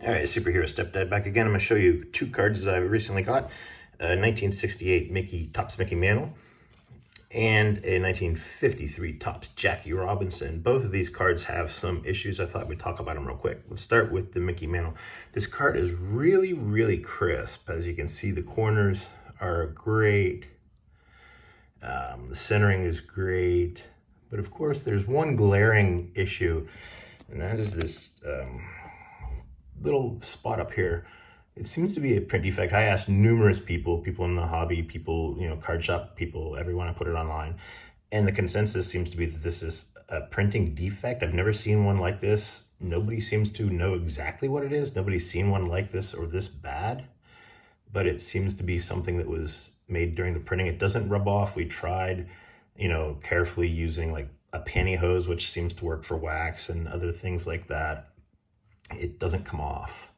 All right, Superhero Stepdad back again. I'm going to show you two cards that I recently got. A 1968 Topps Mickey Mantle and a 1953 Topps Jackie Robinson. Both of these cards have some issues. I thought we'd talk about them real quick. Let's start with the Mickey Mantle. This card is really, really crisp. As you can see, the corners are great. The centering is great. But of course, there's one glaring issue, and that is this little spot up here. It seems to be a print defect. I asked numerous people in the hobby, people, card shop people, everyone. I put it online, and the consensus seems to be that this is a printing defect. I've never seen one like this. Nobody seems to know exactly what it is. Nobody's seen one like this or this bad, but it seems to be something that was made during the printing. It doesn't rub off. We tried, carefully using like a pantyhose, which seems to work for wax and other things like that. It doesn't come off.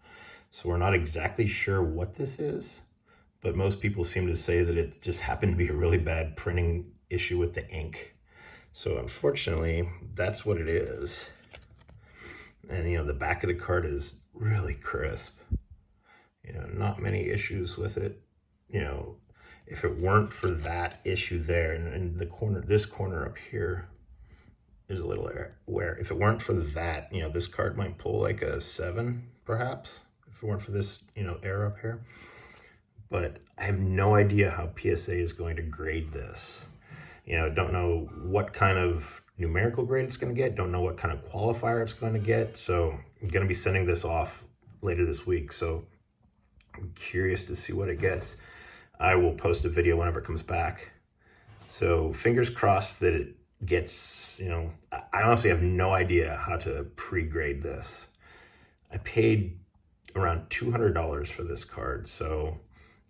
So we're not exactly sure what this is, but most people seem to say that it just happened to be a really bad printing issue with the ink. So unfortunately, that's what it is. And the back of the card is really crisp. Not many issues with it. If it weren't for that issue there and the corner, this corner up here, there's a little wear. If it weren't for that, this card might pull like a 7, perhaps, if it weren't for this, error up here. But I have no idea how PSA is going to grade this. Don't know what kind of numerical grade it's going to get. Don't know what kind of qualifier it's going to get. So I'm going to be sending this off later this week. So I'm curious to see what it gets. I will post a video whenever it comes back. So fingers crossed that it gets, I honestly have no idea how to pre-grade this. I paid around $200 for this card, so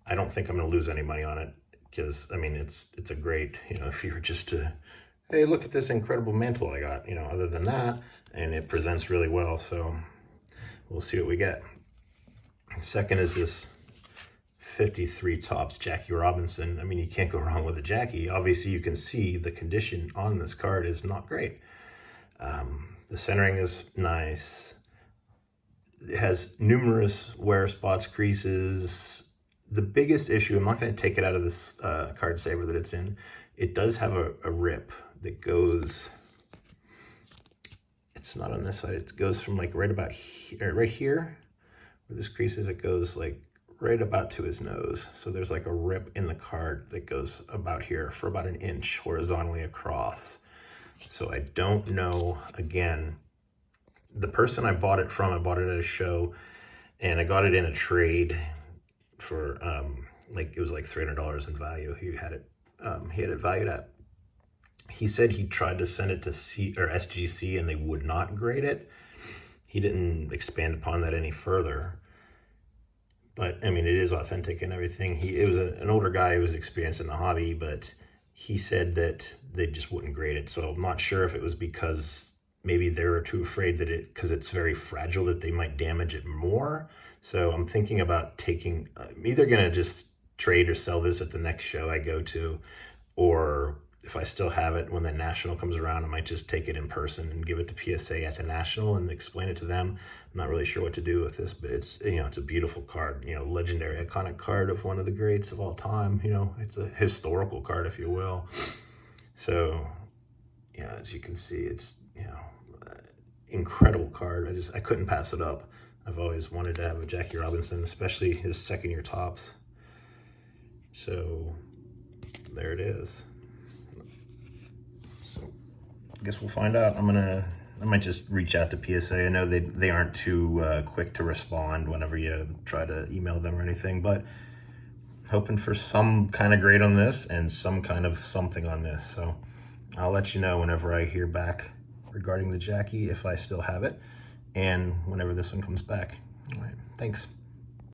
I don't think I'm going to lose any money on it, because it's a great, if you were just to, hey, look at this incredible mantle I got, other than that, and it presents really well. So we'll see what we get. Second is this 53 Topps Jackie Robinson. You can't go wrong with a Jackie. Obviously, you can see the condition on this card is not great. The centering is nice. It has numerous wear spots, creases. The biggest issue, I'm not going to take it out of this card saver that it's in. It does have a rip that goes, it's not on this side, it goes from like right about here, right here, where this crease is, it goes like right about to his nose. So there's like a rip in the card that goes about here for about an inch horizontally across. So I don't know, again, the person I bought it from, I bought it at a show, and I got it in a trade for it was like $300 in value. He had it valued at. He said he tried to send it to SGC and they would not grade it. He didn't expand upon that any further. But it is authentic and everything. It was an older guy who was experienced in the hobby, but he said that they just wouldn't grade it. So I'm not sure if it was because maybe they were too afraid that because it's very fragile, that they might damage it more. So I'm thinking about taking, I'm either gonna just trade or sell this at the next show I go to, or if I still have it when the National comes around, I might just take it in person and give it to PSA at the National and explain it to them. I'm not really sure what to do with this, but it's, it's a beautiful card, legendary, iconic card of one of the greats of all time. It's a historical card, if you will. So, as you can see, it's, incredible card. I couldn't pass it up. I've always wanted to have a Jackie Robinson, especially his second-year Topps. So, there it is. So I guess we'll find out. I might just reach out to PSA. I know they aren't too quick to respond whenever you try to email them or anything, but hoping for some kind of grade on this and some kind of something on this. So I'll let you know whenever I hear back regarding the Jackie, if I still have it, and whenever this one comes back. All right, thanks.